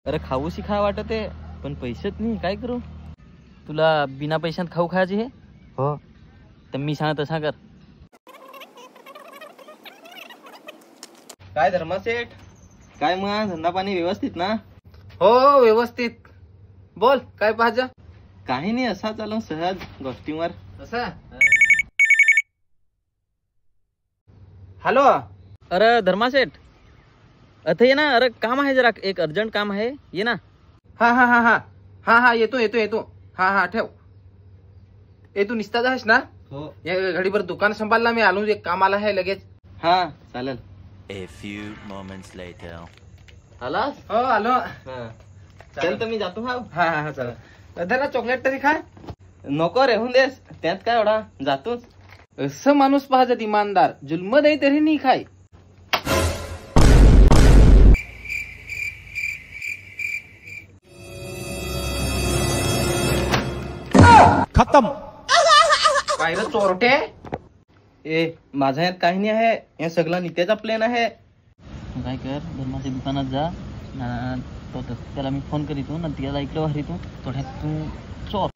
अरे खाऊशी खा वाटत आहे पण पैसेच नाही, काय करू? तुला बिना पैशात खाऊ खायचे हे? हो. तर मी सांगत तसा कर. काय धर्मासेठ, काय मग धंदा पाणी व्यवस्थित ना? हो व्यवस्थित. बोल काय पाहिजे? काही नाही, असा चालू सहज गोष्टीवर. असं. हॅलो. अरे धर्मासेठ, अथे ये ना. अरे काम आहे जरा, एक अर्जंट काम आहे, ये ना. हा हा हा हा हा हा येतो येतो येतो. हा हा ठेव. तू निस्ताच आहेस ना? हो. या घडीभर दुकान सांभाळला, मी आलो, एक कामाला आहे लगेच. हा चालेल. A few moments later. आलास? हो आलो. चल तर मी जातो. हा हा हा चला. जरा चॉकलेट तरी खा. नको रेहून देस, त्यात काय एवढा, जातोच. असं माणूस पाहत इमानदार, जुल्म दे तरी नाही खाय. खत्म. काय रे चोरटे? माझ्या यात काही नाही आहे, या सगळा नित्याचा प्लॅन आहे. काय कर, धर्माच्या दुकानात जा ना, त्याला मी फोन करीतो ना, त्याला ऐकलं हरी तू थोड्यात तू चोर.